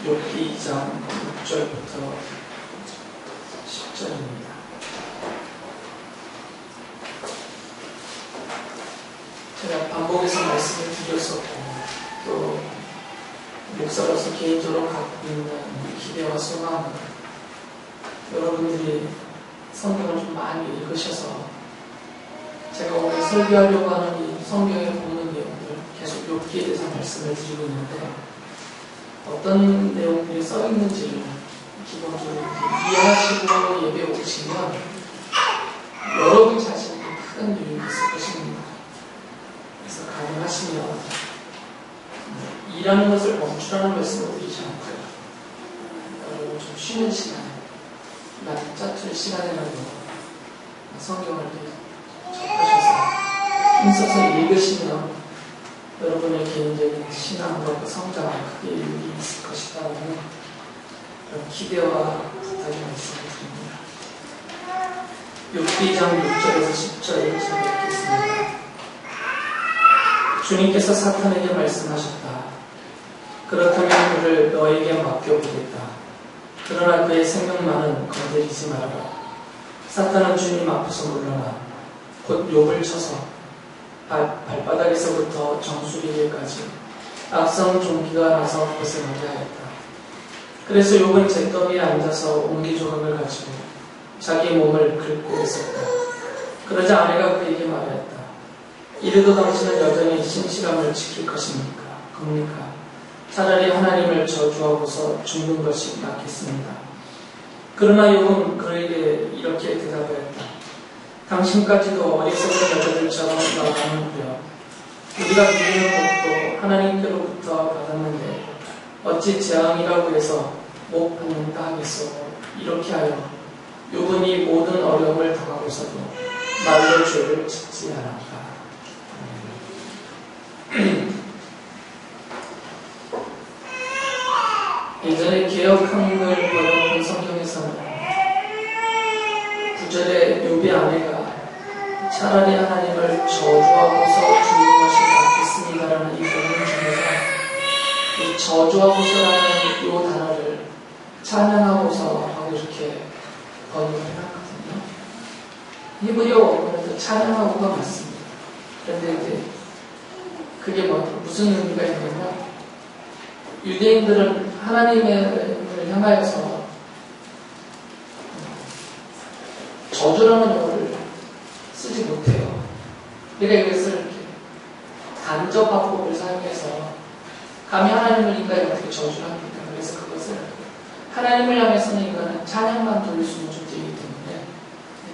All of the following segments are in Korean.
욥기 2장 6절부터 10절입니다. 제가 반복해서 말씀을 드렸었고 또 목사로서 개인적으로 갖고 있는 기대와 소망은 여러분들이 성경을 좀 많이 읽으셔서 제가 오늘 설교하려고 하는 이 성경의 본문 내용들 계속 욥기에 대해서 말씀을 드리고 있는데 어떤 내용들이 써 있는지를 기본적으로 이해하시고 예배에 오시면 여러분 자신에게 큰 유익이 있을 것입니다. 그래서 가능하시면 일하는 것을 멈추라는 말씀을 드리지 않고요. 여러분 좀 쉬는 시간에 낮 짜투리 시간에라도 성경을 접하셔서 힘써서 읽으시면 여러분의 개인적인 신앙과 성장에 크게 유익이 있을 것이다라는 그런 기대와 부탁의 말씀을 드립니다. 욥기 2장 6절에서 10절을 제가 읽겠습니다. 주님께서 사탄에게 말씀하셨다. 그렇다면 그를 너에게 맡겨보겠다. 그러나 그의 생명만은 건드리지 말아라. 사탄은 주님 앞에서 물러나 곧 욥을 쳐서 발바닥에서부터 정수리에까지 악성 종기가 나서 고생하게 하였다. 그래서 욥은 잿더미에 앉아서 옹기조각을 가지고 자기 몸을 긁고 있었다. 그러자 아내가 그에게 말하였다. 이래도 당신은 여전히 신실함을 지킬 것입니까? 겁니까? 차라리 하나님을 저주하고서 죽는 것이 낫겠습니다. 그러나 욥은 그에게 이렇게 대답하였다. 당신까지도 어리석은 여자들처럼 나가는구려. 우리가 누리는 복도 하나님께로부터 받았는데 어찌 재앙이라고 해서 못 받는다 하겠소. 이렇게 하여 욥은 이 모든 어려움을 당하고서도 말로 죄를 짓지 않았다. 예전에 개역 한글 번역본 성경에서는 9절에 욥의 아내가 차라리 하나님을 저주하고서 죽는 것이 낫겠습니다라는 이 본문 중에서 이 저주하고서라는 이 단어를 찬양하고서라고 이렇게 번역을 해놨거든요. 히브리어 원문에도 찬양하고가 맞습니다. 그런데 이제 그게 무슨 의미가 있냐면 유대인들은 하나님을 향하여서 저주라는 용어를 쓰지 못해요. 그러니까 이것을 이렇게 간접화법을 사용해서 감히 하나님을 인간이 어떻게 저주합니까? 그래서 그것을 하나님을 향해서는 인간은 찬양만 돌릴 수 있는 존재이기 때문에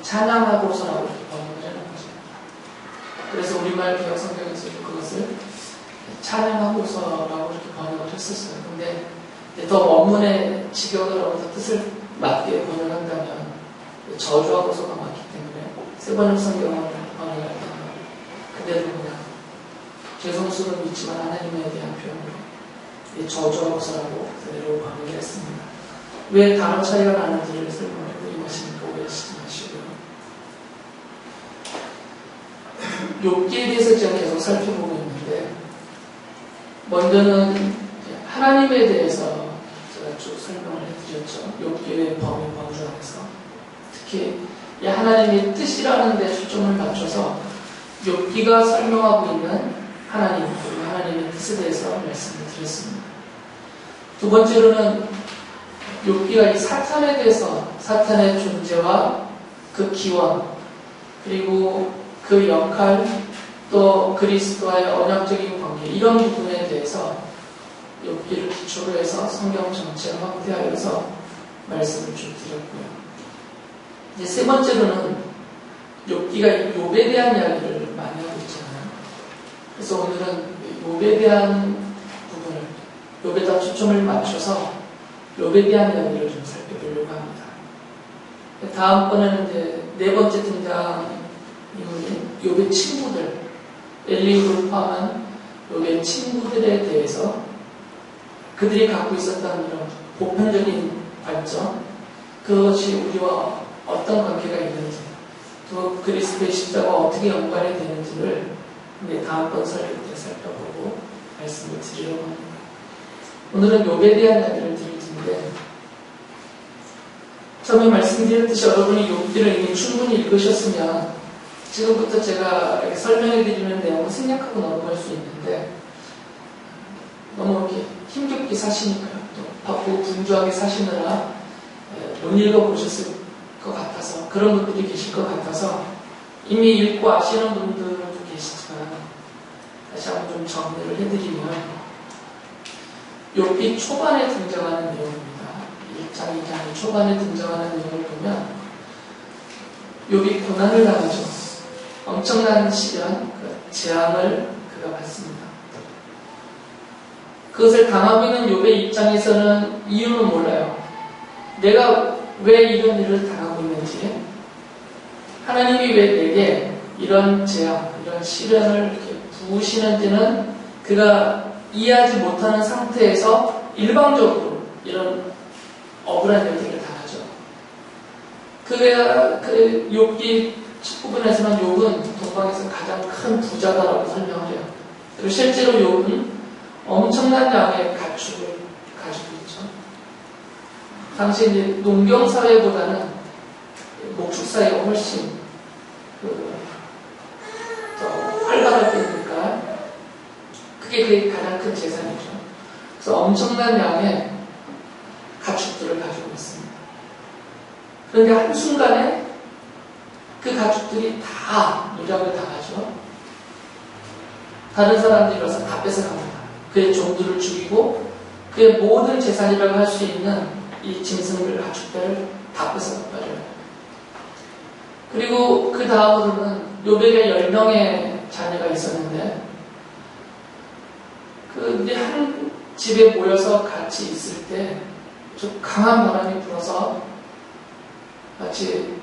찬양하고서라고 이렇게 번역을 해놓은 거죠. 그래서 우리말 개역 성경에서 그것을 찬양하고서라고 이렇게 번역을 했었어요. 근데 더 원문의 직역을 더 뜻을 맞게 번역한다면 저주하고서가 맞기 때문에 세번역 성경을 번역을 한다면 그대로 그냥 죄송스러운 있지만 하나님에 대한 표현으로 저주하고서라고 그대로 번역을 했습니다. 왜 단어 차이가 나는지를 설명하고 이것이니까 오해하시지 마시고요. 욥기에 대해서 제가 계속 살펴보고 있는데 먼저는 하나님에 대해서 제가 쭉 설명을 해드렸죠. 욥기의 범주 안에서 특히 이 하나님의 뜻이라는 데 초점을 맞춰서 욥기가 설명하고 있는 하나님, 그리고 하나님의 뜻에 대해서 말씀을 드렸습니다. 두 번째로는 욥기가 이 사탄에 대해서 사탄의 존재와 그 기원, 그리고 그 역할, 또 그리스도와의 언약적인 관계, 이런 부분에 대해서 욥기를 기초로 해서 성경 전체를 확대하여서 말씀을 좀 드렸고요. 이제 세 번째로는 욥기가 욥에 대한 이야기를 많이 하고 있잖아요. 그래서 오늘은 욥에 대한 부분을, 욥에다 초점을 맞춰서 욥에 대한 이야기를 좀 살펴보려고 합니다. 다음번에는 이제 네 번째 등장 인물인 욥의 친구들, 엘리후를 포함한 욥의 친구들에 대해서 그들이 갖고 있었던 이런 보편적인 발전, 그것이 우리와 어떤 관계가 있는지, 또 그리스도의 십자가와 어떻게 연관이 되는지를 다음번 설교 때 살펴보고 말씀을 드리려고 합니다. 오늘은 욥에 대한 이야기를 드릴 텐데, 처음에 말씀드렸듯이 여러분이 욥기를 이미 충분히 읽으셨으면 지금부터 제가 이렇게 설명해 드리는 내용을 생략하고 넘어갈 수 있는데, 너무 이렇게 힘겹게 사시니까요. 또 바쁘고 분주하게 사시느라 못 읽어보셨을 것 같아서, 그런 분들이 계실 것 같아서 이미 읽고 아시는 분들도 계시지만 다시 한번 좀 정리를 해드리면, 욥기 초반에 등장하는 내용입니다. 1장, 2장 초반에 등장하는 내용을 보면 욥이 고난을 당하죠. 엄청난 시련, 재앙을 그가 받습니다. 그것을 당하고 있는 욥의 입장에서는 이유는 몰라요. 내가 왜 이런 일을 당하고 있는지, 하나님이 왜 내게 이런 재앙, 이런 시련을 이렇게 부으시는지는 그가 이해하지 못하는 상태에서 일방적으로 이런 억울한 일들을 당하죠. 그 욥기 첫 부분에서는 욥은 동방에서 가장 큰 부자다라고 설명을 해요. 그리고 실제로 욥은 엄청난 양의 가축을 가지고 있죠. 당시 이제 농경 사회보다는 목축 사회가 훨씬 더 활발할 때니까 그게 그의 가장 큰 재산이죠. 그래서 엄청난 양의 가축들을 가지고 있습니다. 그런데 한순간에 그 가축들이 다 노략을 당하죠. 다른 사람들이 와서 다 뺏어갑니다. 그의 종들을 죽이고 그의 모든 재산이라고 할 수 있는 이 짐승들, 가축들을 다 뺏어가버려요. 그리고 그 다음으로는 욥에게 10명의 자녀가 있었는데, 이제 한 집에 모여서 같이 있을 때 좀 강한 바람이 불어서 마치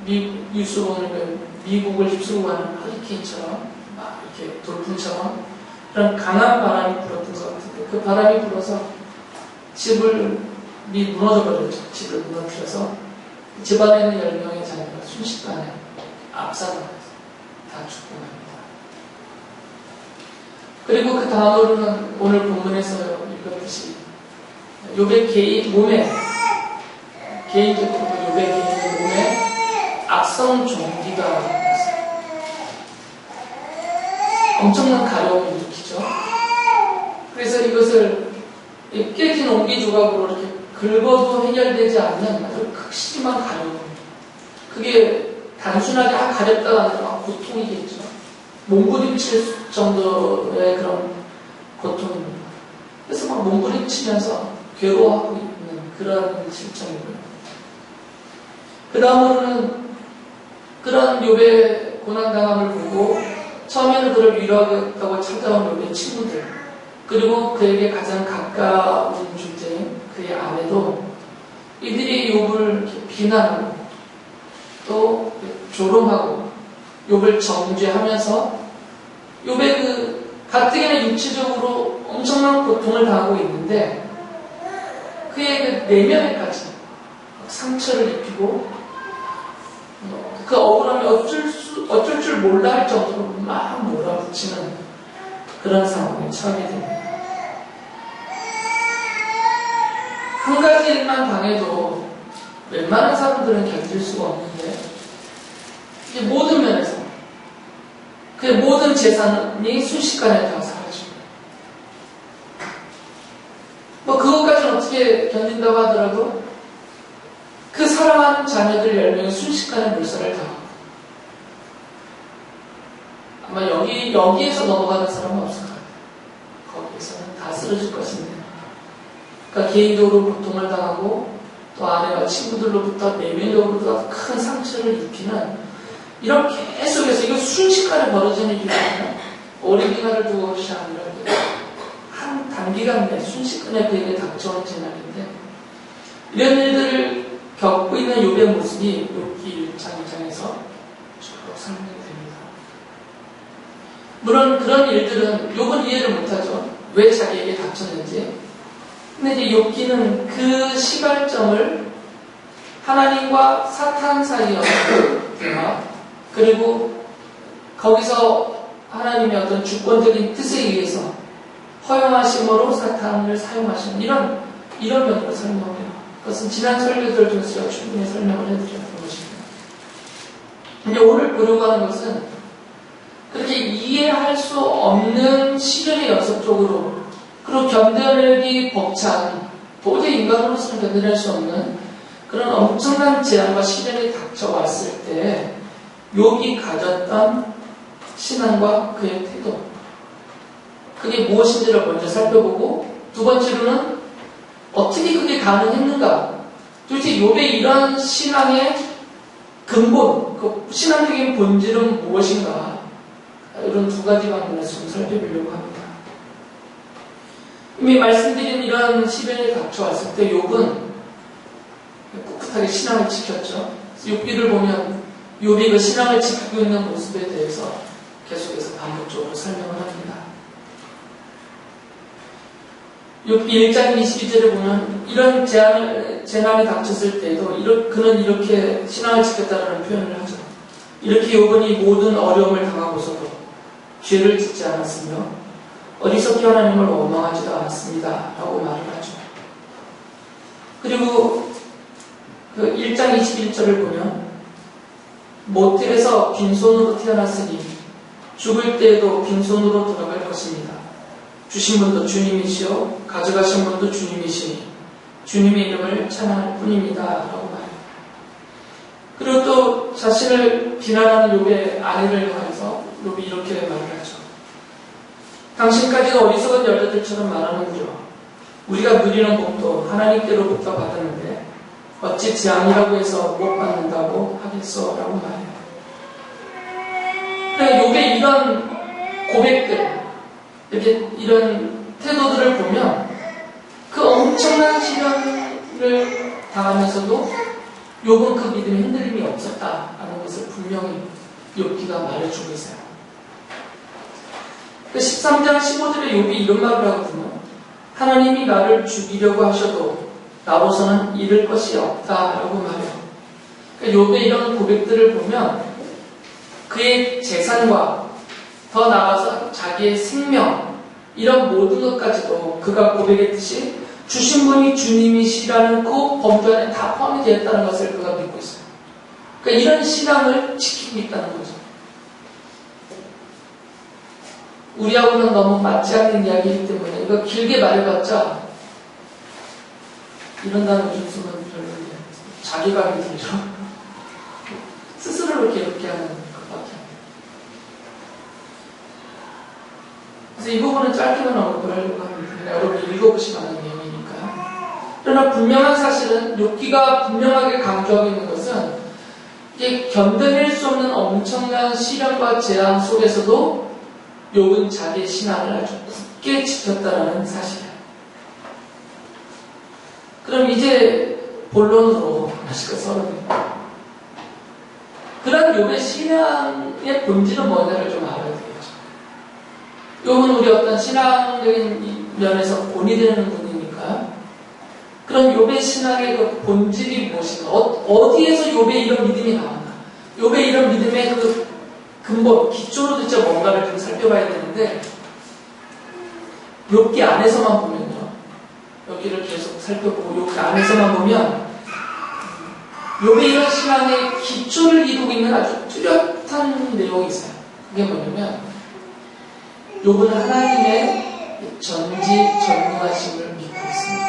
미국을 휩쓸고 가는 허리케인처럼 막 이렇게 돌풍처럼 그런 강한 바람이 불었던 것 같은데, 그 바람이 불어서 집이 무너져 버렸죠. 집을 무너뜨려서 집안에 있는 10명의 자녀가 순식간에 압사당해서 다 죽고 납니다. 그리고 그 다음으로는 오늘 본문에서 읽었듯이 욥의 개인적으로 욥의 개인의 몸에 악성 종기가 났어요. 엄청난 가려움을 일으키죠. 그래서 이것을 깨진 옹기 조각으로 이렇게 긁어도 해결되지 않는 아주 극심한 가려움. 그게 단순하게 가렵다가 아니라 고통이겠죠. 몸부림칠 정도의 그런 고통입니다. 그래서 막 몸부림치면서 괴로워하고 있는 그런 실정이고요. 그 다음으로는 그런 욥의 고난당함을 보고 처음에는 그를 위로하겠다고 찾아온 욥의 친구들, 그리고 그에게 가장 가까운 존재인 그의 아내도 이들이 욥을 이렇게 비난하고 또 조롱하고 욥을 정죄하면서 욥의 가뜩이나 육체적으로 엄청난 고통을 당하고 있는데 그의 내면에까지 상처를 입히고 그 억울함이 어쩔 줄 몰라 할 정도로 막 몰아붙이는 그런 상황에 처하게 됩니다. 한 가지 일만 당해도 웬만한 사람들은 견딜 수가 없는데, 이제 모든 면에서 그의 모든 재산이 순식간에 다 사라집니다. 그것까지는 어떻게 견딘다고 하더라도 그 사랑하는 자녀들 10명이 순식간에 물살을 당하고, 아마 여기에서 넘어가는 사람은 없을 것 같아요. 거기에서는 다 쓰러질 것인데, 그러니까 개인적으로 고통을 당하고 또 아내와 친구들로부터 내면적으로부터 큰 상처를 입히는 이런 계속해서, 이거 순식간에 벌어지는 일이 아니라 오랜 기간을 두고 것이 아니라 한 단기간 내 순식간에 그에게 닥쳐온 재난인데, 이런 일들을 겪고 있는 욥의 모습이 욥기 1장 2장에서 쭉 설명이 됩니다. 물론 그런 일들은 욥은 이해를 못하죠. 왜 자기에게 닥쳤는지. 근데 이제 욥기는 그 시발점을 하나님과 사탄 사이였던 대화, 그리고 거기서 하나님의 어떤 주권적인 뜻에 의해서 허용하심으로 사탄을 사용하시는 이런 면으로 설명해요. 그것은 지난 설교들 중에서 제가 충분히 설명을 해드렸던 것입니다. 근데 오늘 보려고 하는 것은 그렇게 이해할 수 없는 시련의 연속적으로 그리고 견뎌내기 벅찬 도저히 인간으로서는 견뎌낼 수 없는 그런 엄청난 재앙과 시련이 닥쳐왔을 때 욥이 가졌던 신앙과 그의 태도 그게 무엇인지를 먼저 살펴보고 두 번째로는 어떻게 그게 가능했는가 도대체 욥의 이런 신앙의 근본 그 신앙적인 본질은 무엇인가 이런 두 가지 방면에서 좀 살펴보려고 합니다. 이미 말씀드린 이런 시련이 닥쳐왔을 때 욥은 꿋꿋하게 신앙을 지켰죠. 욥기를 보면 욥이 그 신앙을 지키고 있는 모습에 대해서 계속해서 반복적으로 설명을 합니다. 욥기 1장 22절에 보면 이런 재난이 닥쳤을 때에도 그는 이렇게 신앙을 지켰다는 표현을 하죠. 이렇게 욥은 이 모든 어려움을 당하고서도 죄를 짓지 않았으며 어리석게 하나님을 원망하지도 않았습니다. 라고 말을 하죠. 그리고 그 1장 21절을 보면 모텔에서 빈손으로 태어났으니 죽을 때에도 빈손으로 돌아갈 것입니다. 주신 분도 주님이시요 가져가신 분도 주님이시니 주님의 이름을 찬양할 뿐입니다. 라고 말해요. 그리고 또 자신을 비난하는 욥의 아내를 향해서 욥이 이렇게 말을 하죠. 당신까지도 어리석은 여자들처럼 말하는구려. 우리가 누리는 복도 하나님께로부터 받았는데 어찌 재앙이라고 해서 못 받는다고 하겠어? 라고 말해요. 그러니까 욥의 이런 고백들, 이런 태도들을 보면 그 엄청난 시련을 당하면서도 욥은 그 믿음에 흔들림이 없었다라는 것을 분명히 욥기가 말해주고 있어요. 13장 15절에 욥이 이런 말을 하거든요. 하나님이 나를 죽이려고 하셔도 나로서는 잃을 것이 없다라고 말해요. 그러니까 욥의 이런 고백들을 보면 그의 재산과 더 나아가서 자기의 생명 이런 모든 것까지도 그가 고백했듯이 주신 분이 주님이시라는 그 범주 안에 다 포함이 되었다는 것을 그가 믿고 있어요. 그러니까 이런 신앙을 지키고 있다는 거죠. 우리하고는 너무 맞지 않는 이야기이기 때문에 이거 길게 말해봤자 이런 단어 요즘 쓰면 별로 자기감이 들죠. 스스로를 괴롭게 하는 것밖에. 그래서 이 부분은 짧게만 언급하려고 합니다. 여러분이 읽어보시면 아는 내용이니까. 그러나 분명한 사실은 욥기가 분명하게 강조하고 있는 것은 이게 견뎌낼 수 없는 엄청난 시련과 재앙 속에서도 욥은 자기의 신앙을 아주 굳게 지켰다는 사실이에요. 그럼 이제 본론으로 하실까 서론입니다. 그런 욥의 신앙의 본질은 뭐냐를 좀 알아야 되겠죠. 욥은 우리 어떤 신앙적인 면에서 본이 되는 분이니까 그럼 욥의 신앙의 그 본질이 무엇인가? 어디에서 욥의 이런 믿음이 나왔나? 욥의 이런 믿음의 그 근본, 기초로 진짜 뭔가를 좀 살펴봐야 되는데 욥기 안에서만 보면요. 여기를 계속 살펴보고 욥기 안에서만 보면 욥의 이런 신앙의 기초를 이루고 있는 아주 뚜렷한 내용이 있어요. 그게 뭐냐면 욥은 하나님의 전지전능하심을 믿고 있습니다.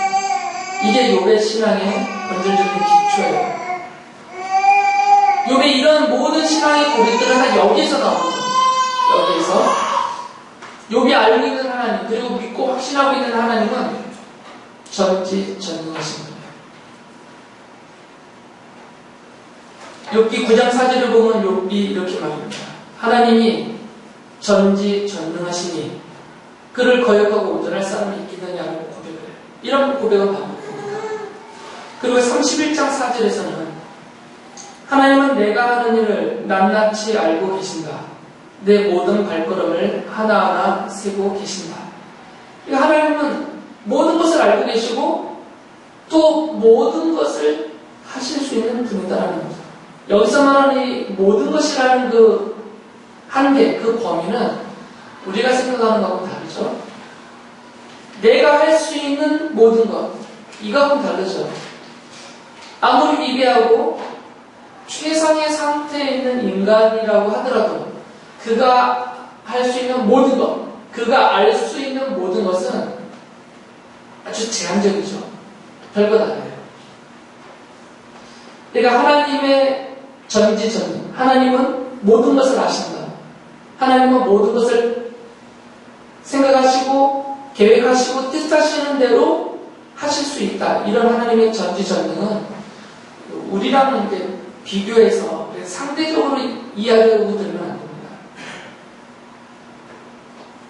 이게 욥의 신앙의 본질적인 기초예요. 욥의 이런 모든 신앙의 고백들은 다 여기에서 나오거든요. 여기에서 욥이 알고 있는 하나님 그리고 믿고 확신하고 있는 하나님은 전지전능하신 분이에요. 욥기 9장 4절을 보면 욥이 이렇게 말합니다. 하나님이 전지전능하시니 그를 거역하고 온전할 사람이 있겠느냐라고 고백을 해요. 이런 고백은 반복됩니다. 그리고 31장 4절에서는 하나님은 내가 하는 일을 낱낱이 알고 계신다. 내 모든 발걸음을 하나하나 세고 계신다. 하나님은 모든 것을 알고 계시고 또 모든 것을 하실 수 있는 분이다라는 거죠. 여기서 말하는 이 모든 것이라는 그 한계, 그 범위는 우리가 생각하는 것하고는 다르죠. 내가 할 수 있는 모든 것, 이거하고는 다르죠. 아무리 위대하고 최상의 상태에 있는 인간이라고 하더라도 그가 할 수 있는 모든 것, 그가 알 수 있는 모든 것은 아주 제한적이죠. 별것 아니에요. 그러니까 하나님의 전지전능, 하나님은 모든 것을 아신다. 하나님은 모든 것을 생각하시고 계획하시고 뜻하시는 대로 하실 수 있다. 이런 하나님의 전지전능은 우리랑 이제 비교해서 상대적으로 이야기하고 들면 안 됩니다.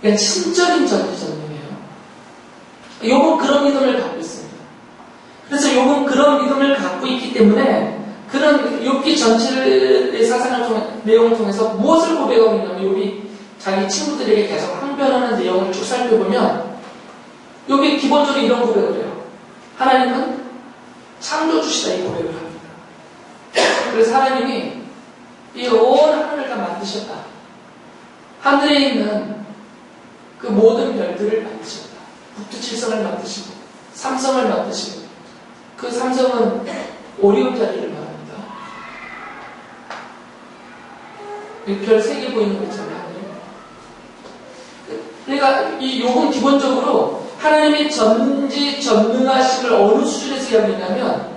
그러니까 신적인 전지전능이에요. 욥은 그런 믿음을 갖고 있습니다. 그래서 욥은 그런 믿음을 갖고 있기 때문에 그런 욥기 전체의 사상을 통해, 내용을 통해서 무엇을 고백하고 있냐면 욥이 자기 친구들에게 계속 항변하는 내용을 쭉 살펴보면 욥이 기본적으로 이런 고백을 해요. 하나님은 창조주시다 이 고백을 합니다. 그래서 하나님이 이 온 하늘을 다 만드셨다. 하늘에 있는 그 모든 별들을 만드셨다. 북두칠성을 만드시고 삼성을 만드시고 그 삼성은 오리온 자리를 말합니다. 별 3개 보이는 거 있잖아요. 그러니까 이 욥은 기본적으로 하나님의 전지전능하심을 어느 수준에서 이야기하냐면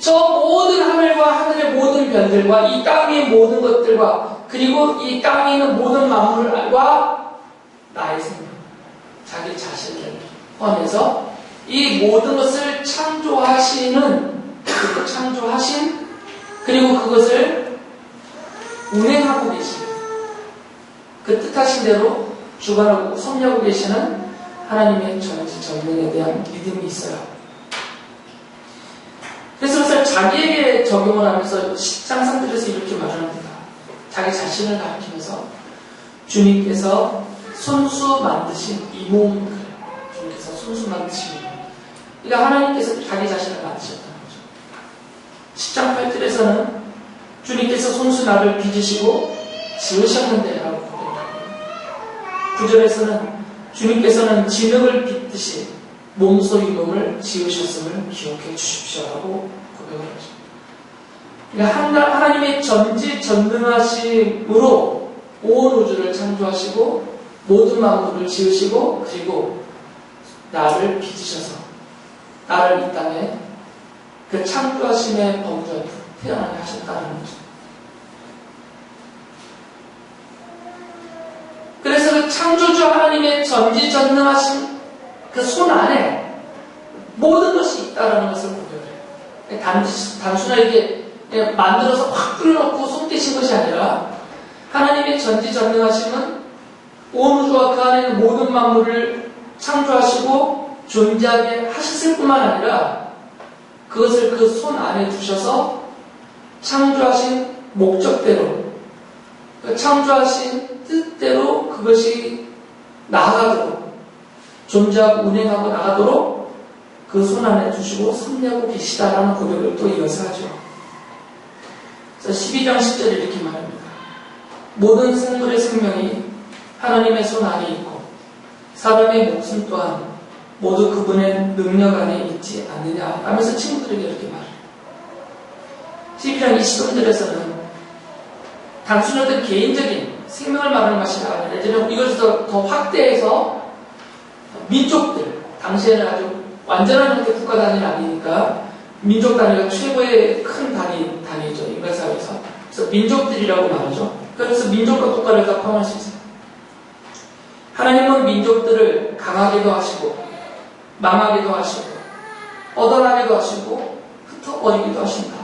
저 모든 하늘과 하늘의 모든 별들과 이 땅 위의 모든 것들과 그리고 이 땅에 있는 모든 만물과 나의 생명, 자기 자신을 포함해서 이 모든 것을 창조하신 그리고 그것을 운행하고 계시는 그 뜻하신 대로 주관하고 섭리하고 계시는 하나님의 전지전능에 대한 믿음이 있어요. 그래서 그것을 자기에게 적용을 하면서 10장 3절에서 이렇게 말합니다. 자기 자신을 가리키면서 주님께서 손수 만드신 이 몸, 주님께서 손수 만드신 이 몸. 그러니까 하나님께서 자기 자신을 만드셨다는 거죠. 10장 8절에서는 주님께서 손수 나를 빚으시고 지으셨는데 라고 고백하고요. 9절에서는 주님께서는 진흙을 빚듯이 몸소 이 몸을 지으셨음을 기억해 주십시오라고 고백을 하죠. 그러니까 하나님의 전지전능하심으로 온 우주를 창조하시고 모든 만물을 지으시고 그리고 나를 빚으셔서 나를 이 땅에 그 창조하심의 범주에 태어나게 하셨다는 거죠. 그래서 그 창조주 하나님의 전지전능하신 그 손 안에 모든 것이 있다라는 것을 고백해요. 단순하게 만들어서 확 뚫어놓고 손 떼신 것이 아니라 하나님의 전지전능하심은 온 우주와 그 안에 있는 모든 만물을 창조하시고 존재하게 하셨을 뿐만 아니라 그것을 그 손 안에 두셔서 창조하신 목적대로 창조하신 뜻대로 그것이 나아가도록 존재하고 운행하고 나가도록 그 손 안에 두시고 섭리하고 계시다라는 고백을 또 이어서 하죠. 그래서 12장 10절에 이렇게 말합니다. 모든 생물의 생명이 하나님의 손 안에 있고 사람의 목숨 또한 모두 그분의 능력 안에 있지 않느냐 하면서 친구들에게 이렇게 말해요. 12장 23절에서는 단순히 어떤 개인적인 생명을 말하는 것이 아니라 이것을 더 확대해서 민족들, 당시에는 아주 완전한 형태 국가 단위는 아니니까 민족 단위가 최고의 큰 단위죠. 인간사회에서. 그래서 민족들이라고 말하죠. 그래서 민족과 국가를 다 포함할 수 있어요. 하나님은 민족들을 강하게도 하시고 망하게도 하시고 얻어나게도 하시고 흩어버리기도 하신다.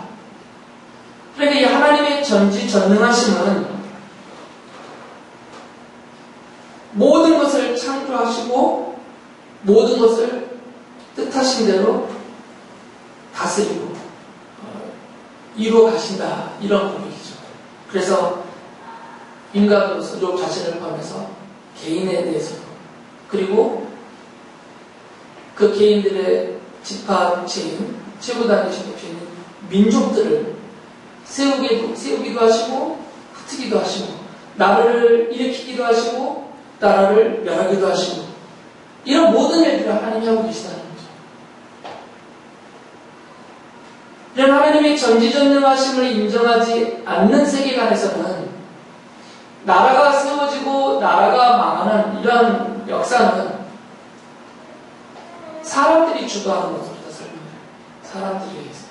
그러니까 이 하나님의 전지전능하심은 모든 것을 창조하시고 모든 것을 뜻하신 대로 다스리고 이루어 가신다. 이런 고백이죠. 그래서 인간으로서 욥 자신을 포함해서 개인에 대해서도 그리고 그 개인들의 집합체인 최고단위신 대표인 민족들을 세우기도 하시고 흩트기도 하시고 나라를 일으키기도 하시고 나라를 멸하기도 하시고 이런 모든 일들을 하나님이 하고 계시다는 거죠. 이런 하나님의 전지전능하심을 인정하지 않는 세계관에서는 나라가 세워지고 나라가 망하는 이런 역사는 사람들이 주도하는 것으로다 설명해요. 사람들에 의해서.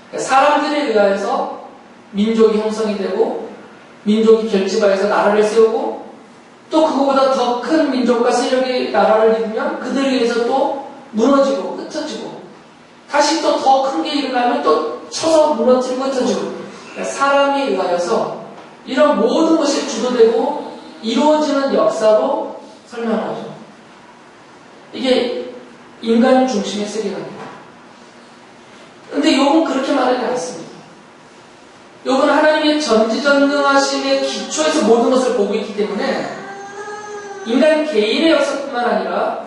그러니까 사람들에 의해서 민족이 형성이 되고 민족이 결집하여서 나라를 세우고 또 그거보다 더 큰 민족과 세력이 나라를 이루면 그들에 의해서 또 무너지고 흩어지고 다시 또 더 큰 게 일어나면 또 쳐서 무너뜨리고 흩어지고 그러니까 사람에 의하여서 이런 모든 것이 주도되고 이루어지는 역사로 설명하죠. 이게 인간 중심의 세계관입니다. 근데 욥은 그렇게 말하지 않습니다. 욥은 하나님의 전지전능하심의 기초에서 모든 것을 보고 있기 때문에 인간 개인의 역사뿐만 아니라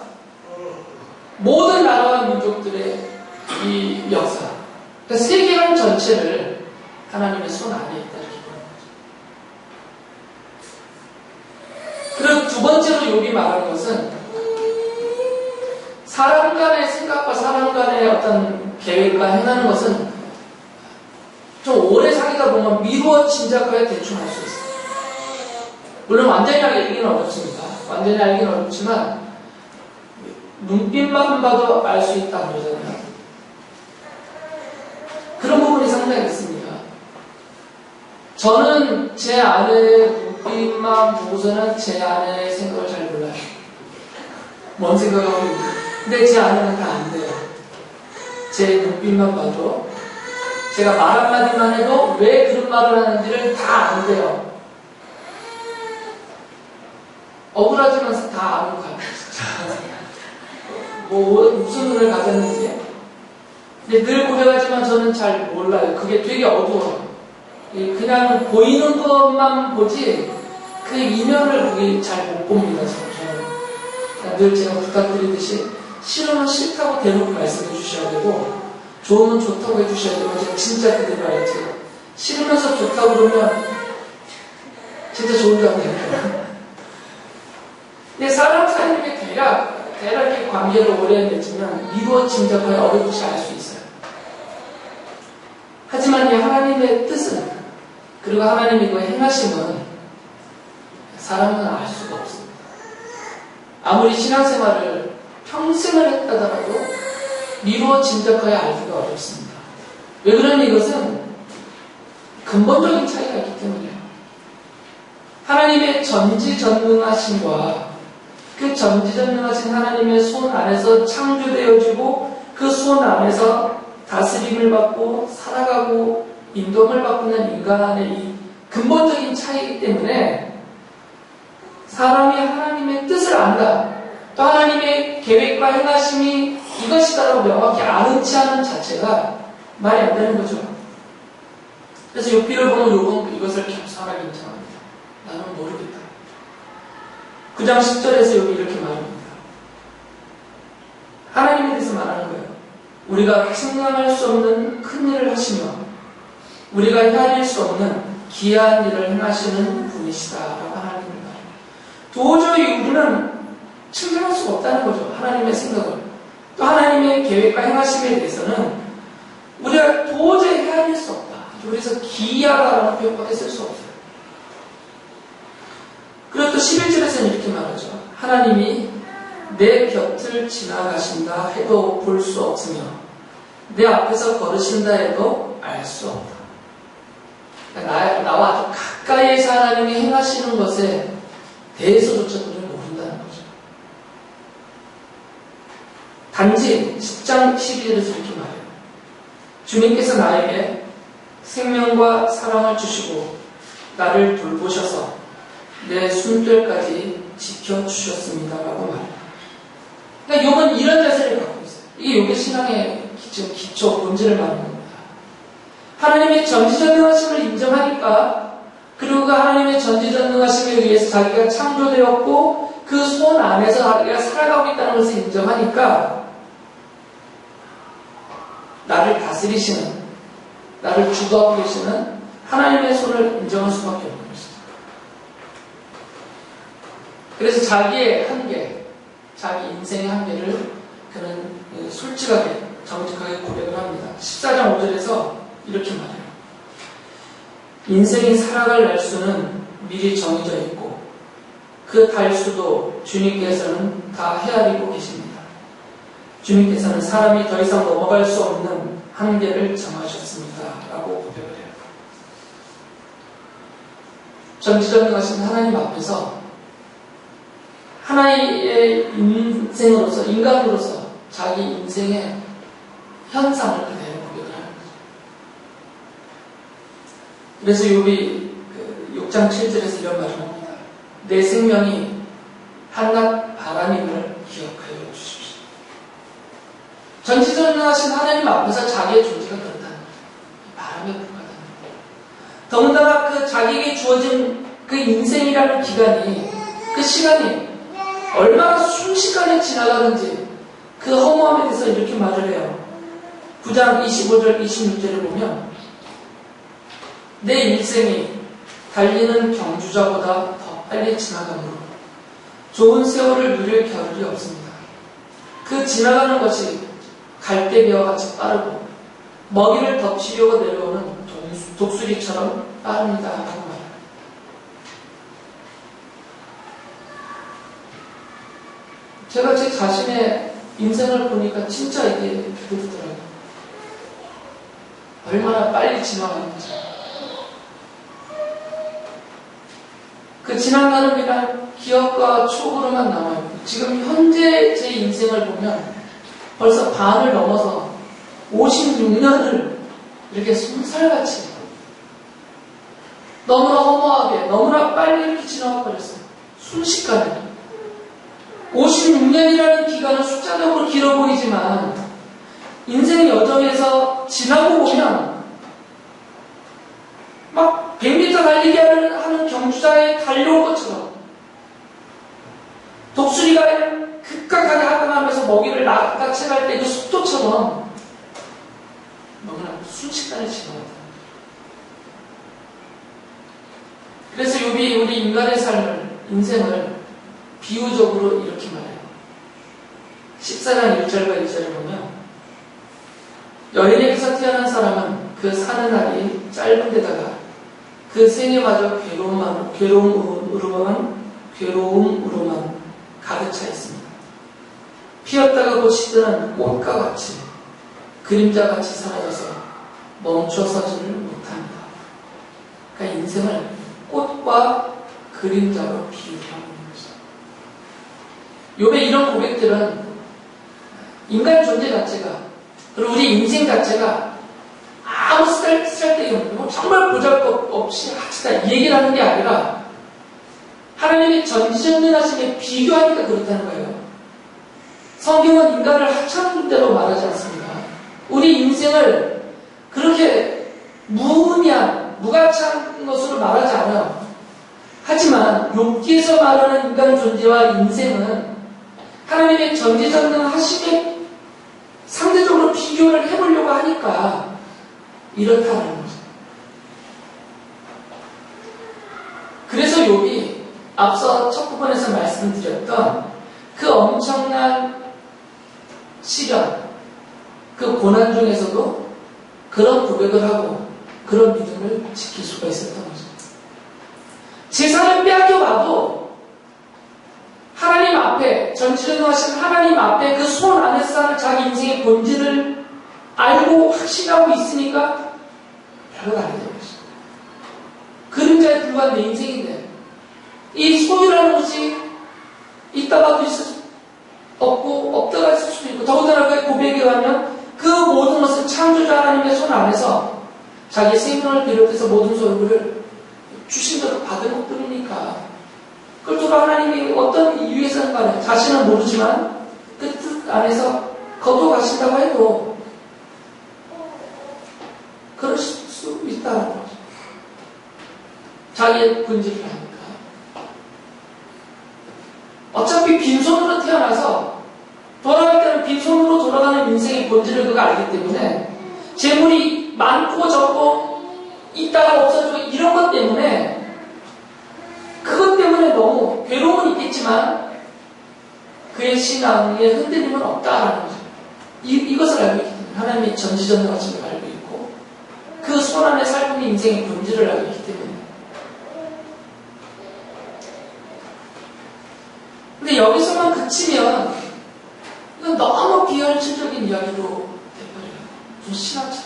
모든 나라와 민족들의 이 역사, 그러니까 세계관 전체를 하나님의 손 안에 있다 이렇게 보는 거죠. 그리고 두 번째로 욥이 말하는 것은 사람 간의 생각과 사람 간의 어떤 계획과 행하는 것은 좀 오래 사귀다 보면 미루어 짐작하여 대충 알 수 있어요. 물론 완전히 알기는 어렵습니다. 완전히 알기는 어렵지만 눈빛만 봐도 알 수 있다 그러잖아요. 그런 부분이 상당히 있습니다. 저는 제 아내의 눈빛만 보고서는 제 아내의 생각을 잘 몰라요. 뭔 생각하고 있는지. 근데 제 아내는 다 안 돼요. 제 눈빛만 봐도 제가 말 한마디만 해도 왜 그런 말을 하는지를 다 안 돼요. 억울하지만 다 아는 것 같아요. 무슨 눈을 가졌는지. 근데 늘 고백하지만 저는 잘 몰라요. 그게 되게 어두워요. 그냥 보이는 것만 보지 그 이면을 잘 못 봅니다. 저는. 늘 제가 부탁드리듯이 싫으면 싫다고 대놓고 말씀해 주셔야 되고 좋으면 좋다고 해주셔야 되고 제가 진짜 그대로 알지. 싫으면서 좋다고 그러면 진짜 좋은 줄 알아요. 근데 사람 사이에 대략 이렇게 관계를 오래 맺으면 미루어 짐작하여 어렵지 알 수 있어요. 하지만 이 하나님의 뜻은 그리고 하나님의 그 행하심은 사람은 알 수가 없습니다. 아무리 신앙생활을 평생을 했다더라도 미루어 짐작하여 알기가 어렵습니다. 왜 그러냐 이것은 근본적인 차이가 있기 때문이에요. 하나님의 전지전능하심과 그 전지전능하신 하나님의 손 안에서 창조되어지고 그 손 안에서 다스림을 받고 살아가고 인도를 받고 있는 인간의 이 근본적인 차이이기 때문에 사람이 하나님의 뜻을 안다. 또 하나님의 계획과 행하심이 이것이다라고 명확히 아는 치 않은 자체가 말이 안 되는 거죠. 그래서 욥기를 보면 욥은 이것을 겸손하게 인정합니다. 나는 모르겠다. 9장 10절에서 여기 이렇게 말합니다. 하나님에 대해서 말하는 거예요. 우리가 측량할 수 없는 큰 일을 하시며 우리가 헤아릴 수 없는 기이한 일을 행하시는 분이시다라고 하나님을 말합니다. 도저히 우리는 측량할 수가 없다는 거죠. 하나님의 생각을. 또 하나님의 계획과 행하심에 대해서는 우리가 도저히 헤아릴 수 없다. 그래서 기이하다라는 표현밖에 쓸 수 없어요. 그리고 또 11절에서는 이렇게 말하죠. 하나님이 내 곁을 지나가신다 해도 볼 수 없으며 내 앞에서 걸으신다 해도 알 수 없다. 그러니까 나와 아주 가까이에서 하나님이 행하시는 것에 대해서조차 우리는 모른다는 거죠. 단지 10장 12절에서 이렇게 말해요. 주님께서 나에게 생명과 사랑을 주시고 나를 돌보셔서 내 숨결까지 지켜주셨습니다라고 말해요. 그러니까 욥은 이런 자세를 갖고 있어요. 이게 욥의 신앙의 기초, 본질을 말하는 겁니다. 하나님의 전지전능하심을 인정하니까 그리고 그 하나님의 전지전능하심에 의해서 자기가 창조되었고 그 손 안에서 자기가 살아가고 있다는 것을 인정하니까 나를 다스리시는, 나를 주도하고 계시는 하나님의 손을 인정할 수밖에 없는 것입니다. 그래서 자기의 한계, 자기 인생의 한계를 그는 솔직하게 정직하게 고백을 합니다. 14장 5절에서 이렇게 말해요. 인생이 살아갈 날수는 미리 정해져 있고 그 달수도 주님께서는 다 헤아리고 계십니다. 주님께서는 사람이 더 이상 넘어갈 수 없는 한계를 정하셨습니다. 라고 고백을 해요. 전지전능하신 하나님 앞에서 하나의 인생으로서, 인간으로서 자기 인생의 현상을 그대로 고백을 하는 거죠. 그래서 욥이 6장 7절에서 이런 말을 합니다. 내 생명이 한낱 바람임을 기억하여 주십시오. 전지전능하신 하나님 앞에서 자기의 존재가 그렇다는 거죠. 바람에 불과하다는 거예요. 더군다나 그 자기에게 주어진 그 인생이라는 기간이, 그 시간이 얼마나 순식간에 지나가는지 그 허무함에 대해서 이렇게 말을 해요. 9장 25절 26절을 보면 내 일생이 달리는 경주자보다 더 빨리 지나가므로 좋은 세월을 누릴 겨를이 없습니다. 그 지나가는 것이 갈대비와 같이 빠르고 먹이를 덮치려고 내려오는 독수리처럼 빠릅니다. 하고 말합니다. 제가 제 자신의 인생을 보니까 진짜 이게 그렇더라고요. 얼마나 빨리 지나가는지. 그 지나가는 이란 기억과 추억으로만 남아요. 지금 현재 제 인생을 보면 벌써 반을 넘어서 56년을 이렇게 손살같이 너무나 허무하게 너무나 빨리 이렇게 지나가 버렸어요. 순식간에. 56년이라는 기간은 숫자적으로 길어 보이지만 인생 여정에서 지나고 보면 막 100m 달리기 하는 경주자의 달려온 것처럼 독수리가 급격하게 하강하면서 먹이를 낚아채갈 때 그 속도처럼 너무나 순식간에 지나가다. 그래서 욥이 우리 인간의 삶을, 인생을 비유적으로 이렇게 말해요. 14장 1절과 2절을 보면 여인에게서 태어난 사람은 그 사는 날이 짧은 데다가 그 생애마저 괴로움으로만 가득 차 있습니다. 피었다가 곧 시드는 꽃과 같이 그림자같이 사라져서 멈춰서지를 못합니다. 그러니까 인생을 꽃과 그림자로 비유하고 있는 거죠. 욥의 이런 고백들은 인간 존재 자체가, 그리고 우리 인생 자체가 아무 쓸데기 없는, 정말 보잘것없이 합시다 이 얘기를 하는 게 아니라 하나님의 전지전능하심에 비교하니까 그렇다는 거예요. 성경은 인간을 하찮은 대로 말하지 않습니다. 우리 인생을 그렇게 무의미한, 무가치한 것으로 말하지 않아요. 하지만 욥기에서 말하는 인간 존재와 인생은 하나님의 전지전능하심에 상대적으로 비교를 해보려고 하니까 이렇다는 거죠. 그래서 욥이 앞서 첫 부분에서 말씀드렸던 그 엄청난 시련, 그 고난 중에서도 그런 고백을 하고 그런 믿음을 지킬 수가 있었던 거죠. 재산을 빼앗겨봐도 하나님 앞에, 전지전능하신 하나님 앞에 그 손 안에서 사는 자기 인생의 본질을 알고 확신하고 있으니까 별거 아니되는 거죠. 그림자에 불과한 내 인생인데 이 소유라는 것이 있다가도 있을 수 없고 없다가 있을 수도 있고, 더군다나 그 고백에 가면 그 모든 것은 창조자 하나님의 손 안에서 자기 생명을 비롯해서 모든 소유를 주신 대로 받은 것 뿐이니까 그걸 또 하나님이 어떤 이유에서는 간에 자신은 모르지만 그 뜻 안에서 거둬가신다고 해도 그럴 수 있다는 거죠. 자기의 본질을 아니까. 어차피 빈손으로 태어나서 돌아갈 때는 빈손으로 돌아가는 인생의 본질을 그가 알기 때문에 재물이 많고 적고 있다가 없어지고 이런 것 때문에, 그것 때문에 너무 괴로움은 있겠지만 그의 신앙에 흔들림은 없다라는 거죠. 이것을 알고 있기 때문에 하나님이 전지전능하심을 알고 있고 그 손 안에 살고 있는 인생의 본질을 알고 있기 때문에. 근데 여기서만 그치면 이건 너무 비현실적인 이야기로 돼버려요. 좀 신학적.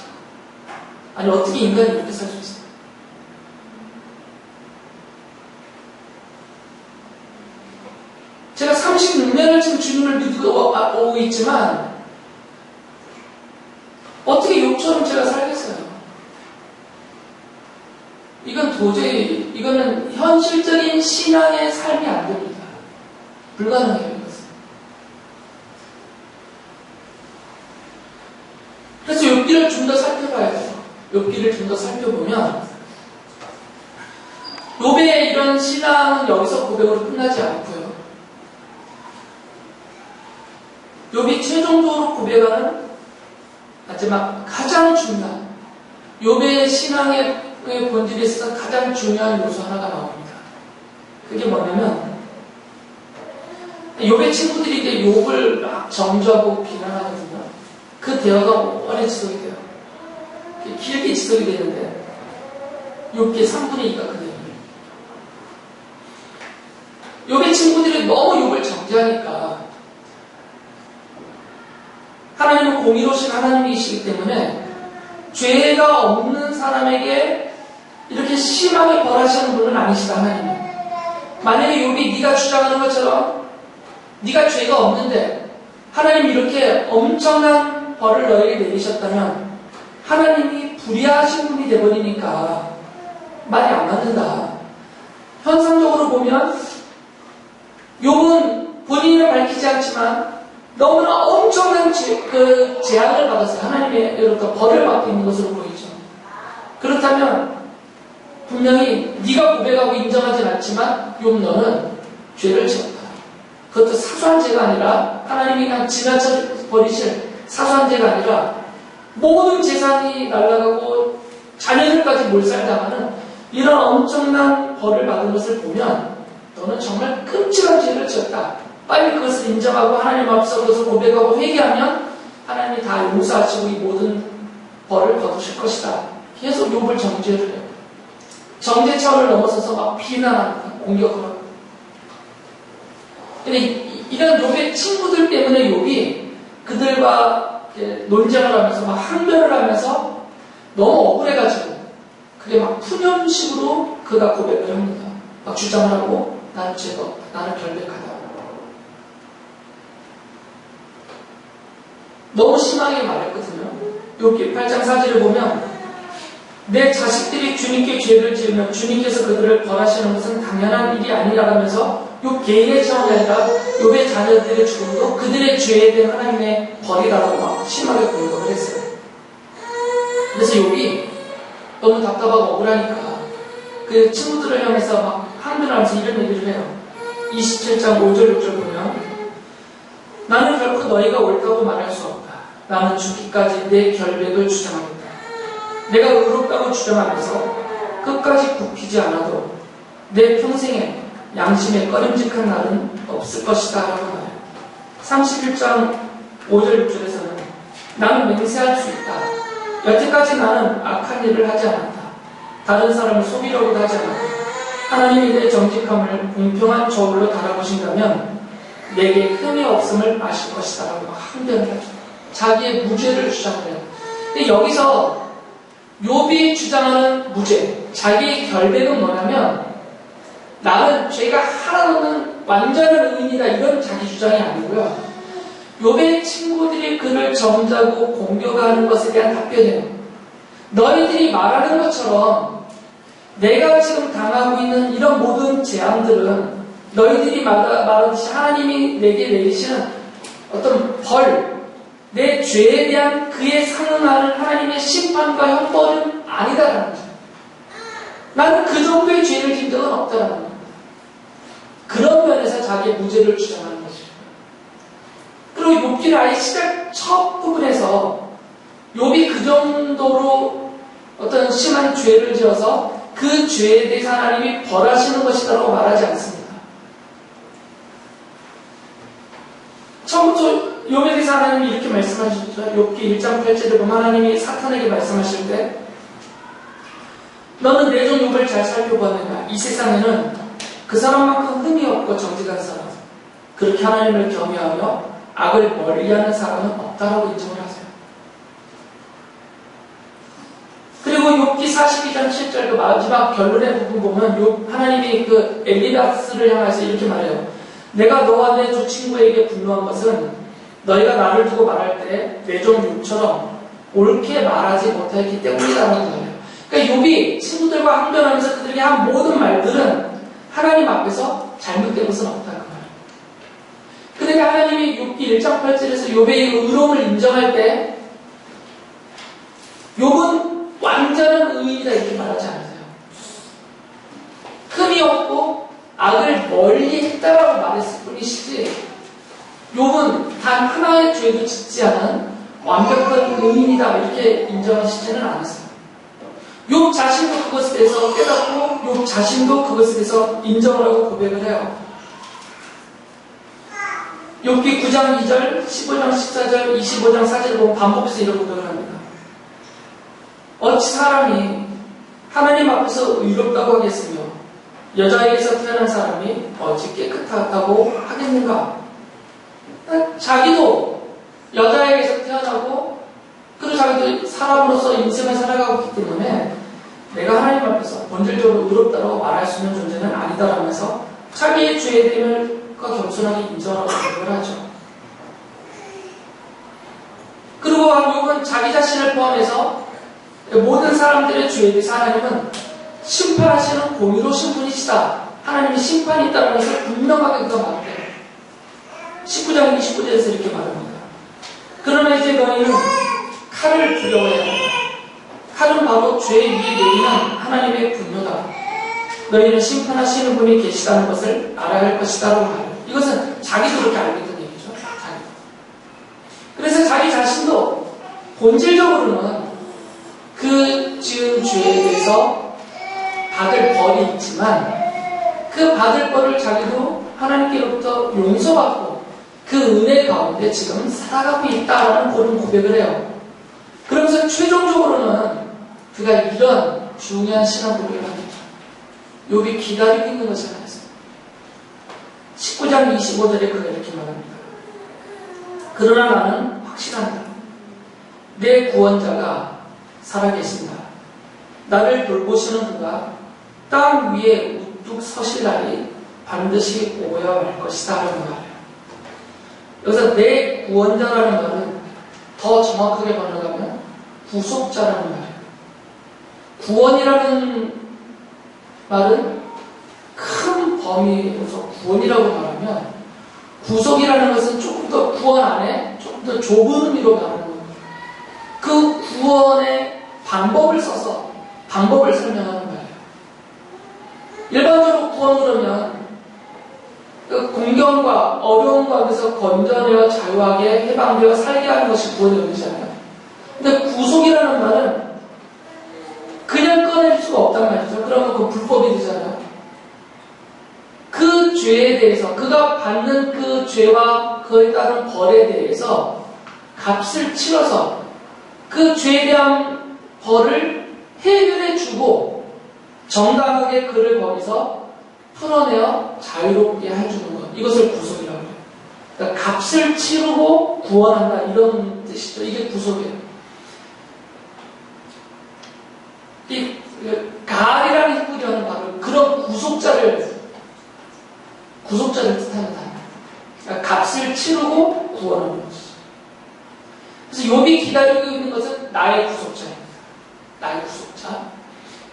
아니 어떻게 인간이 이렇게 살 수 있어요? 제가 36년을 지금 주님을 믿고 오고 있지만 어떻게 욕처럼 제가 살겠어요? 이건 도저히 이거는 현실적인 신앙의 삶이 안 됩니다. 불가능해요, 이것은. 그래서 욥기를 좀 더 살펴봐야 돼요. 욥기를 좀 더 살펴보면 욥의 이런 신앙은 여기서 고백으로 끝나지 않고요. 욥이 최종적으로 고백하는 마지막 가장 중요한 욥의 신앙의 본질에 있어서 가장 중요한 요소 하나가 나옵니다. 그게 뭐냐면 욥의 친구들이 이제 욥을 막 정죄하고 비난하거든요. 그 대화가 오래 지속이 돼요. 길게 지속이 되는데 욥기의 3분의 2가 그 내용이에요. 욥의 친구들이 너무 욥을 정죄하니까 하나님은 공의로우신 하나님이시기 때문에 죄가 없는 사람에게 이렇게 심하게 벌하시는 분은 아니시다. 하나님은. 만약에 욥이 네가 주장하는 것처럼 네가 죄가 없는데 하나님이 이렇게 엄청난 벌을 너에게 내리셨다면 하나님이 불의하신 분이 되어버리니까 말이 안 맞는다. 현상적으로 보면 욥은 본인을 밝히지 않지만 너무나 엄청난 재앙을 받았어요. 하나님의 벌을 받고 있는 것으로 보이죠. 그렇다면 분명히 네가 고백하고 인정하진 않지만 욥 너는 죄를 지었다. 그것도 사소한 죄가 아니라 하나님이 그냥 지나쳐 버리실 사소한 죄가 아니라 모든 재산이 날아가고 자녀들까지 몰살당하는 이런 엄청난 벌을 받은 것을 보면 너는 정말 끔찍한 죄를 지었다. 빨리 그것을 인정하고 하나님 앞에서 그것을 고백하고 회개하면 하나님이 다 용서하시고 이 모든 벌을 거두실 것이다. 계속 욥을 정죄를 해요. 정죄 차원을 넘어서서 막 비난합니다. 공격을 하고. 근데 이런 욥의 친구들 때문에 욥이 그들과 논쟁을 하면서 막 항변을 하면서 너무 억울해가지고 그게 막 푸념식으로 그가 고백을 합니다. 막 주장을 하고 나는 죄가 없다. 나는 결백하다. 너무 심하게 말했거든요. 욥기 8장 4절을 보면 내 자식들이 주님께 죄를 지으면 주님께서 그들을 벌하시는 것은 당연한 일이 아니라면서 욥 개인의 차원이 아니라 욥의 자녀들의 죽음도 그들의 죄에 대한 하나님의 벌이라고 막 심하게 공격을 했어요. 그래서 욥이 너무 답답하고 억울하니까 그 친구들을 향해서 막 항변하면서 이런 얘기를 해요. 27장 5절 6절 보면 나는 결코 너희가 옳다고 말할 수 없다. 나는 죽기까지 내 결백을 주장하겠다. 내가 의롭다고 주장하면서 끝까지 굽히지 않아도 내 평생에 양심에 꺼림직한 날은 없을 것이다 라고 말해요. 31장 5절 6절에서는 나는 맹세할 수 있다. 여태까지 나는 악한 일을 하지 않았다. 다른 사람을 속이려고도 하지 않았다. 하나님이 내 정직함을 공평한 저울로 달아보신다면 내게 흠이 없음을 아실 것이다 라고 항변을 하죠. 자기의 무죄를 주장을 해요. 근데 여기서 욥이 주장하는 무죄, 자기의 결백은 뭐냐면 나는 죄가 하나도 없는 완전한 의인이다 이런 자기 주장이 아니고요. 욥의 친구들이 그를 정죄하고 공격하는 것에 대한 답변이에요. 너희들이 말하는 것처럼 내가 지금 당하고 있는 이런 모든 재앙들은 너희들이 말하듯이 하나님이 내게 내리시는 어떤 벌, 내 죄에 대한 그에 상응하는 하나님의 심판과 형벌은 아니다라는 거죠. 나는 그 정도의 죄를 진 적은 없다라는 겁니다. 그런 면에서 자기의 무죄를 주장하는 것이죠. 그리고 욥기를 아예 시작 첫 부분에서 욥이 그 정도로 어떤 심한 죄를 지어서 그 죄에 대해서 하나님이 벌하시는 것이다라고 말하지 않습니다. 처음부터 욥에 대해서 하나님이 이렇게 말씀하셨죠. 욥기 1장 8절에 보면 하나님이 사탄에게 말씀하실 때 너는 내 종 욥을 잘 살펴보았느냐. 이 세상에는 그 사람만큼 흠이 없고 정직한 사람, 그렇게 하나님을 경외하며 악을 멀리하는 사람은 없다라고 인정을 하세요. 그리고 욥기 42장 7절 그 마지막 결론의 부분 보면 하나님이 그 엘리바스를 향해서 이렇게 말해요. 내가 너와 내 두 친구에게 분노한 것은 너희가 나를 두고 말할 때 내 종 욥처럼 옳게 말하지 못하였기 때문이라는 거예요. 그러니까 욥이 친구들과 항변하면서 그들에게 한 모든 말들은 하나님 앞에서 잘못된 것은 없다 그 말이에요. 그러니까 하나님이 욥기 1장 8절에서 욥의 의로움을 인정할 때 욥은 완전한 의인이다 이렇게 말하지 않으세요. 흠이 없고 악을 멀리 했다라고 말했을 뿐이시지 욥은 단 하나의 죄도 짓지 않은 완벽한 의인이다 이렇게 인정하시지는 않았어요. 욥 자신도 그것에 대해서 깨닫고 욥 자신도 그것에 대해서 인정을 하고 고백을 해요. 욥기 9장 2절, 15장 14절, 25장 4절을 보면 반복해서 이런 고백을 합니다. 어찌 사람이 하나님 앞에서 의롭다고 하겠으며 여자에게서 태어난 사람이 어찌 깨끗하다고 하겠는가? 자기도 여자에게서 태어나고 그리고 자기도 사람으로서 인생을 살아가고 있기 때문에 내가 하나님 앞에서 본질적으로 의롭다고 말할 수 있는 존재는 아니다라면서 자기의 죄에 대해서 겸손하게 인정하고 고백을 하죠. 그리고 욥은 자기 자신을 포함해서 모든 사람들의 죄에 대해서 하나님은 심판하시는 공의로우신 분이시다. 하나님이 심판이 있다는 것을 분명하게 그가 말해요. 19장 29절에서 이렇게 말합니다. 그러나 이제 너희는 칼을 두려워해야 한다. 칼은 바로 죄 위에 내리는 하나님의 분노다. 너희는 심판하시는 분이 계시다는 것을 알아야 할 것이다 라고 말해요. 이것은 자기도 그렇게 알고 있던 얘기죠. 자기도. 그래서 자기 자신도 본질적으로는 그 지은 죄에 대해서 받을 벌이 있지만 그 받을 벌을 자기도 하나님께로부터 용서받고 그 은혜 가운데 지금 살아가고 있다라는 그런 고백을 해요. 그러면서 최종적으로는 그가 이런 중요한 신앙 고백을 합니다. 욥이 기다리고 있는 것을 알았습니다. 19장 25절에 그가 이렇게 말합니다. 그러나 나는 확신한다. 내 구원자가 살아계신다. 나를 돌보시는 그가 땅 위에 우뚝 서실 날이 반드시 오야 말 것이다 라는 말이에요. 여기서 내 구원자라는 말은 더 정확하게 번역하면 구속자라는 말이에요. 구원이라는 말은 큰 범위에서 구원이라고 말하면 구속이라는 것은 조금 더 구원 안에 조금 더 좁은 의미로 말하는 겁니다. 그 구원의 방법을 써서 방법을 설명하는 거예요. 일반적으로 구원 그러면 그 공경과 어려움 가운데서 건져내어 자유하게 해방되어 살게 하는 것이 구원의 의미잖아요. 근데 구속이라는 말은 그냥 꺼낼 수가 없단 말이죠. 그러면 그 불법이 되잖아요. 그 죄에 대해서 그가 받는 그 죄와 그에 따른 벌에 대해서 값을 치러서 그 죄에 대한 벌을 해결해주고 정당하게 그를 거기서 풀어내어 자유롭게 해주는 것. 이것을 구속이라고 해요. 그러니까 값을 치르고 구원한다 이런 뜻이죠. 이게 구속이에요. 이 가알이라는 히브리어는 바로 그런 구속자를 뜻하는 단어. 그러니까 값을 치르고 구원하는 거죠. 그래서 욥이 기다리고 있는 것은 나의 구속자입니다. 나의 구속자.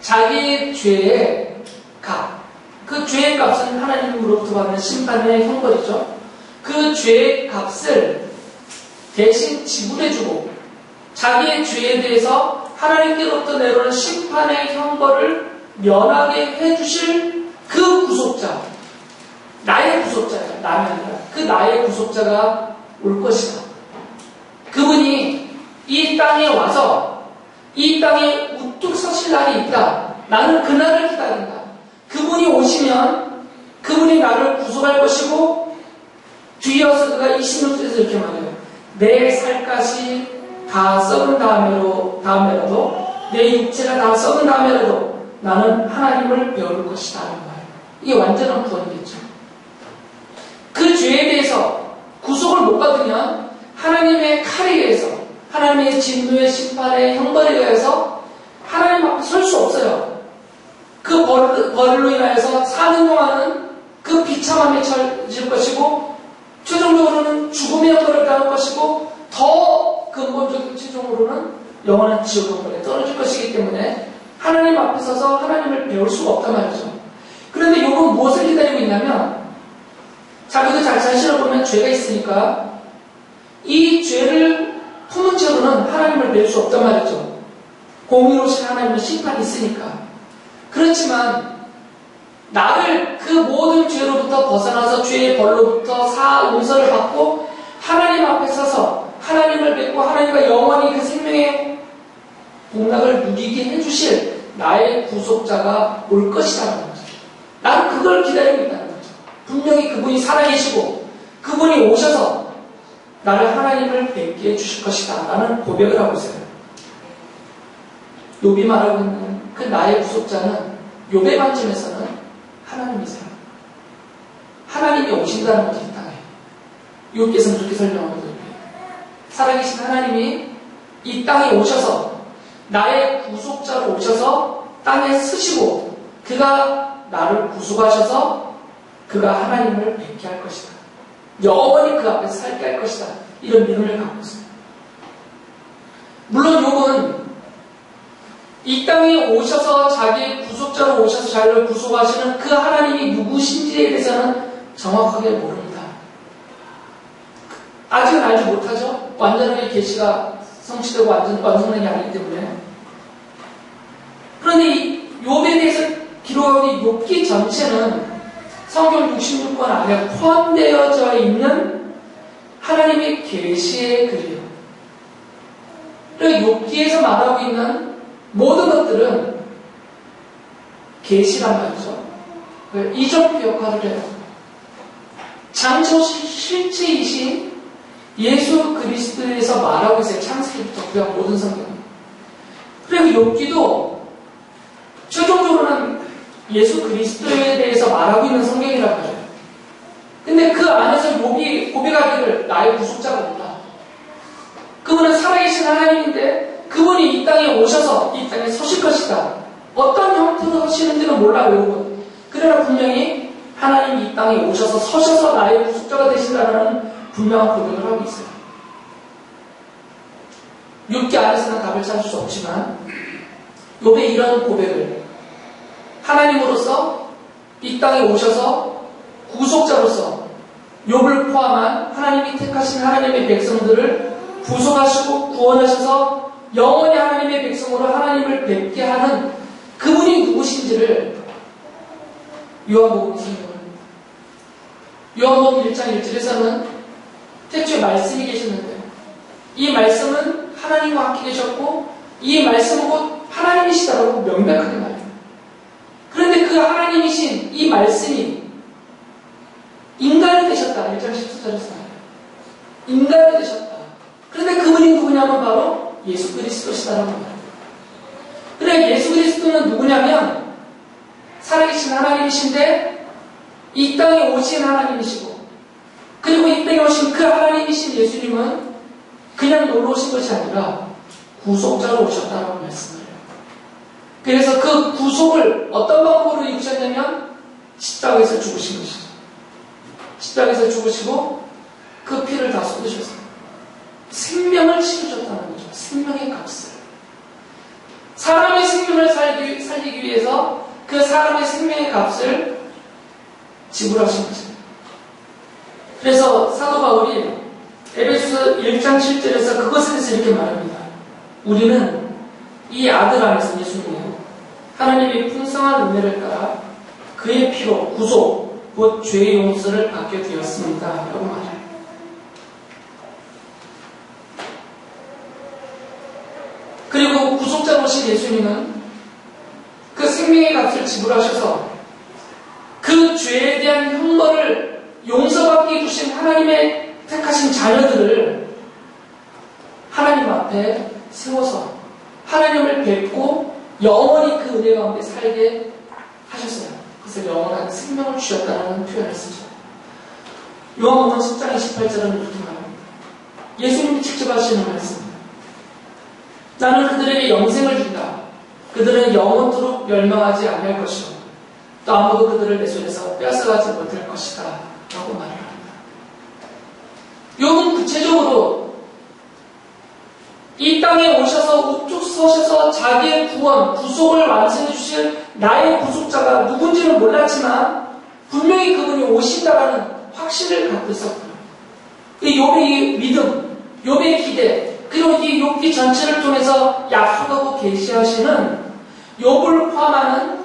자기의 죄의 값. 그 죄의 값은 하나님으로부터 받는 심판의 형벌이죠. 그 죄의 값을 대신 지불해주고 자기의 죄에 대해서 하나님께로부터 내려오는 심판의 형벌을 면하게 해주실 그 구속자. 나의 구속자예요. 남이 아니라. 그 나의 구속자가 올 것이다. 그분이 이 땅에 와서 이 땅에 우뚝 서실 날이 있다. 나는 그날을 기다린다. 그분이 오시면 그분이 나를 구속할 것이고 뒤이어서 그가 26절에서 이렇게 말해요. 내 살갗이 다 썩은 다음에라도 내 육체가 다 썩은 다음에라도 나는 하나님을 배울 것이다. 라는 말이에요. 이게 완전한 구원이겠죠. 그 죄에 대해서 구속을 못 받으면 하나님의 칼에 의해서, 하나님의 진노의 심판의 형벌에 의해서 하나님 앞에 설 수 없어요. 그 벌로 인하여서 사는 동안은 그 비참함에 처해질 것이고, 최종적으로는 죽음의 형벌을 당할 것이고, 더 근본적인 최종으로는 영원한 지옥 형벌에 떨어질 것이기 때문에 하나님 앞에 서서 하나님을 배울 수가 없단 말이죠. 그런데 욥은 무엇을 기다리고 있냐면, 자기도 자신을 보면 죄가 있으니까 이 죄를 품은 채로는 하나님을 뵐 수 없단 말이죠. 공의로우신 하나님의 심판이 있으니까. 그렇지만 나를 그 모든 죄로부터 벗어나서 죄의 벌로부터 용서를 받고 하나님 앞에 서서 하나님을 뵙고 하나님과 영원히 그 생명의 복락을 누리게 해주실 나의 구속자가 올 것이라는 거죠. 나는 그걸 기다리고 있다는 거죠. 분명히 그분이 살아계시고 그분이 오셔서 나를 하나님을 뵙게 해주실 것이다 라는 고백을 하고 있어요. 욥이 말하고 있는 그 나의 구속자는 욥의 관점에서는 하나님이세요. 하나님이 오신다는 거죠. 이 땅에. 욥께서는 그렇게 설명하거든요. 살아계신 하나님이 이 땅에 오셔서 나의 구속자로 오셔서 땅에 쓰시고 그가 나를 구속하셔서 그가 하나님을 뵙게 할 것이다. 영원히 그 앞에서 살게 할 것이다. 이런 믿음을 갖고 있습니다. 물론 욥은 이 땅에 오셔서 자기의 구속자로 오셔서 자기를 구속하시는 그 하나님이 누구신지에 대해서는 정확하게 모릅니다. 아직은 알지 못하죠. 완전하게 계시가 성취되고 완성된 게 아니기 때문에. 그런데 이 욥에 대해서 기록하고 있는 욥기 전체는 성경 66권 안에 포함되어져 있는 하나님의 계시의 글이에요. 그리고 욥기에서 말하고 있는 모든 것들은 계시란 말이죠. 이적표 역할을 해요. 장소 실체이신 예수 그리스도에서 말하고 있어요. 창세기부터 구약 모든 성경. 그리고 욥기도 최종적으로는 예수 그리스도에 대해서 말하고 있는 성경이라고 해요. 근데 그 안에서 욥이 고백하기를 나의 구속자가 온다. 그분은 살아계신 하나님인데 그분이 이 땅에 오셔서 이 땅에 서실 것이다. 어떤 형태로 서시는지는 몰라요. 욥은. 그러나 분명히 하나님이 이 땅에 오셔서 서셔서 나의 구속자가 되신다는 분명한 고백을 하고 있어요. 욥기 안에서는 답을 찾을 수 없지만 욥의 이런 고백을 하나님으로서 이 땅에 오셔서 구속자로서 욥을 포함한 하나님이 택하신 하나님의 백성들을 구속하시고 구원하셔서 영원히 하나님의 백성으로 하나님을 뵙게 하는 그분이 누구신지를 요한복음이 설명합니다. 요한복음 1장 1절에서는 태초에 말씀이 계셨는데 이 말씀은 하나님과 함께 계셨고 이 말씀은 곧 하나님이시다라고 명백하게 말해요. 그런데 그 하나님이신 이 말씀이 인간이 되셨다. 1장 14절에서 말해요. 인간이 되셨다. 그런데 그분이 누구냐면 바로 예수 그리스도시다라고 말해요. 그래 예수 그리스도는 누구냐면 살아계신 하나님이신데 이 땅에 오신 하나님이시고 그리고 이 땅에 오신 그 하나님이신 예수님은 그냥 놀러 오신 것이 아니라 구속자로 오셨다라고 말씀을 해요. 그래서 그 구속을 어떤 방법으로 이루셨냐면 십자가에서 죽으신 것이죠. 십자가에서 죽으시고 그 피를 다 쏟으셨어요. 생명을 치르셨다는 거죠. 생명의 값을. 사람의 생명을 살리기 위해서 그 사람의 생명의 값을 지불하신 거죠. 그래서 사도 바울이 에베소서 1장 7절에서 그것에 대해서 이렇게 말합니다. 우리는 이 아들 안에서 예수님이요 하나님의 풍성한 은혜를 따라 그의 피로 구속 곧 죄의 용서를 받게 되었습니다. 라고 말해요. 그리고 구속자로 오신 예수님은 그 생명의 값을 지불하셔서 그 죄에 대한 형벌을 용서받게 주신 하나님의 택하신 자녀들을 하나님 앞에 세워서 하나님을 뵙고 영원히 그 은혜 가운데 살게 하셨어요. 그래서 영원한 생명을 주셨다는 표현을 쓰죠. 요한복음 10장 28절은 이렇게 말합니다. 예수님이 직접 하시는 말씀입니다. 나는 그들에게 영생을 준다. 그들은 영원토록 멸망하지 않을 것이요 또 아무도 그들을 내 손에서 뺏어가지 못할 것이다 라고 말을 합니다. 요는 구체적으로 이 땅에 오셔서 우뚝 서셔서 자기의 구원, 구속을 완성해 주실 나의 구속자가 누군지는 몰랐지만 분명히 그분이 오신다라는 확신을 갖고 있었고요. 욥의 믿음, 욥의 기대, 그리고 이 욥기 전체를 통해서 약속하고 계시하시는 욥을 포함하는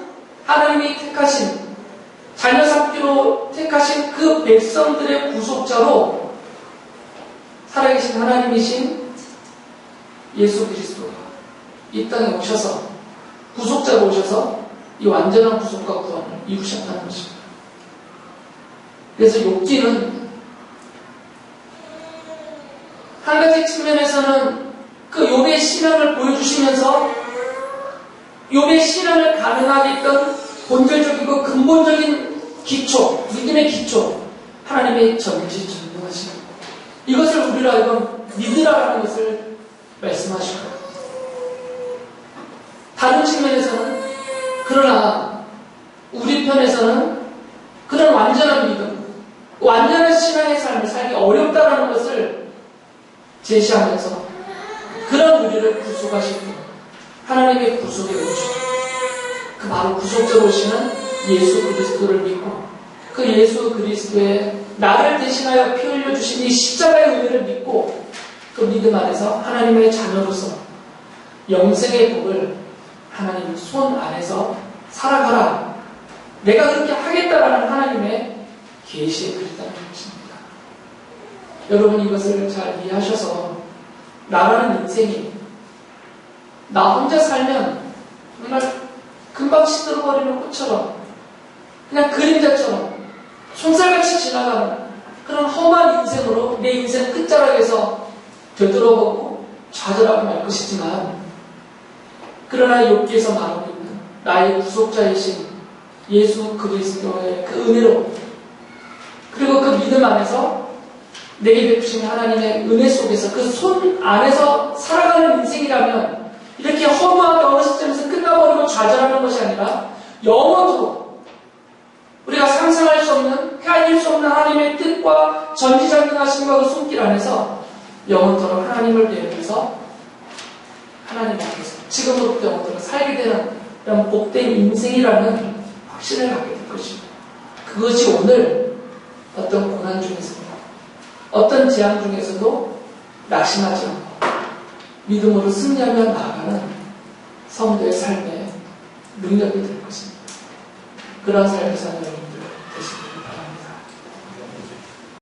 하나님이 택하신 자녀 삼기로 택하신 그 백성들의 구속자로 살아계신 하나님이신 예수 그리스도가 이 땅에 오셔서 구속자로 오셔서 이 완전한 구속과 구원을 이루셨다는 것입니다. 그래서 욥기는 한 가지 측면에서는 그 욥의 신앙을 보여주시면서 욥의 신앙을 가능하게 했던 본질적이고 근본적인 기초, 믿음의 기초, 하나님의 전지전능하심. 이것을 우리로 하여금 믿으라라는 것을 말씀하시고, 다른 측면에서는 그러나 우리 편에서는 그런 완전한 믿음, 완전한 신앙의 삶을 살기 어렵다라는 것을 제시하면서 그런 우리를 구속하시고 하나님의 구속에 오시고 그 바로 구속자로 오시는 예수 그리스도를 믿고 그 예수 그리스도의 나를 대신하여 피 흘려 주신 이 십자가의 은혜를 믿고 그 믿음 안에서 하나님의 자녀로서 영생의 복을 하나님 손 안에서 살아가라. 내가 그렇게 하겠다라는 하나님의 계시에 그랬다는 것입니다. 여러분 이것을 잘 이해하셔서 나라는 인생이 나 혼자 살면 정말 금방 시들어버리는 꽃처럼 그냥 그림자처럼 손살같이 지나가는 그런 험한 인생으로 내 인생 끝자락에서 되돌아보고 좌절하고 말 것이지만 그러나 욥기에서 말하고 있는 나의 구속자이신 예수 그리스도의 그 은혜로 그리고 그 믿음 안에서 내게 베푸신 하나님의 은혜 속에서 그 손 안에서 살아가는 인생이라면 이렇게 허무하게 어느 시점에서 끝나버리고 좌절하는 것이 아니라 영원토록 우리가 상상할 수 없는 헤아릴 수 없는 하나님의 뜻과 전지전능하심과 그 손길 안에서 영원토록 하나님을 배우면서 하나님 앞에서 지금으로부터 영원토록 살게 되는 이런 복된 인생이라는 확신을 갖게 될 것입니다. 그것이 오늘 어떤 고난 중에서도 어떤 재앙 중에서도 낙심하지 않고 믿음으로 승리하며 나아가는 성도의 삶의 능력이 될 것입니다. 그런 삶을 사는